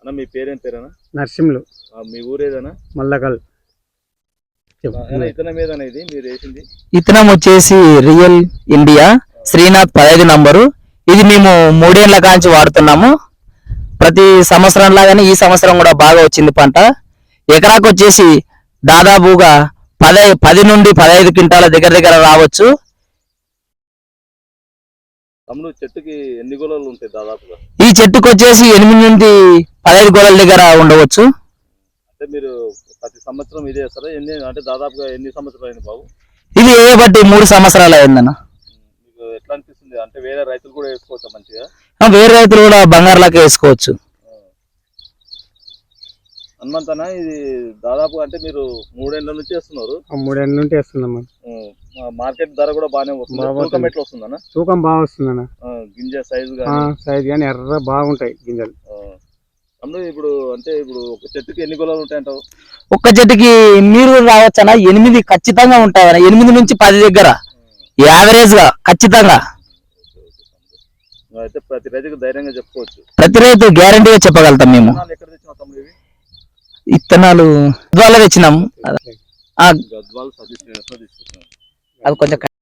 అన్న మీ పేరేం పేరేనా? నర్సింహులు. మీ ఊరేదనా? మల్లకల్. ఇతనం ఏదన్నా ఇది మీరు వేసింది? ఇతనం వచ్చేసి రియల్ ఇండియా శ్రీనాథ్ 15 నంబరు. ఇది మేము 3 ఏళ్ల కాంచి వాడుతున్నాము. ప్రతి సంవత్సరం లాగానే ఈ సంవత్సరం కూడా బాగా వచ్చింది పంట. ఎకరాకు వచ్చేసి దాదాపుగా 10 నుండి 15 క్వింటాల దగ్గర రావచ్చు. తమ్ముడు చెట్టుకి ఎన్ని గోళాలు ఉంటాయి దాదాపుగా? ఈ చెట్టుకు వచ్చేసి 8 నుండి 15 గోళాల దగ్గర ఉండవచ్చు. అంటే మీరు ప్రతి సంవత్సరం ఇదే చేస్తారా? అంటే దాదాపుగా ఎన్ని సంవత్సరాలు అయింది బాబు? ఇది వేయబట్టి 3 సంవత్సరాలు అయిందన్న. మీకు ఎట్లా అనిపిస్తుంది? అంటే వేరే రైతులు కూడా వేసుకోవచ్చా మంచిగా? వేరే రైతులు కూడా బంగారులాగా వేసుకోవచ్చు. హనుమంతనా ఇది దాదాపు అంటే మీరు 3 ఏళ్ల నుంచి వేస్తున్నారు? 3 ఏళ్ల నుంచి వేస్తున్నాం. మార్కెట్ ధర కూడా బాగానే వస్తుంది. తూకం ఎట్లా వస్తుందన్న? తూకం బాగా వస్తుందన్న. గింజ సైజు కానీ ఎర్ర బాగుంటాయి గింజలు. అందులో ఇప్పుడు అంటే ఇప్పుడు ఒక చెట్టుకి ఎన్ని గోళాలు ఉంటాయంటావు? ఒక్క చెట్టుకి మీరు రావచ్చనా 8 ఖచ్చితంగా ఉంటాయన్న. 8 నుంచి 10 దగ్గర యావరేజ్ గా ఖచ్చితంగా. అయితే ప్రతి రైతుకు ధైర్యంగా చెప్పుకోవచ్చు. ప్రతి రైతు గ్యారంటీగా చెప్పగలుగుతాం మేము. ఎక్కడ తెచ్చినా తమ్ముడు ఇవి? ఇత్తనాలు గద్వాల తెచ్చినాము. గద్వాల్ సతీష్ అది కొంచెం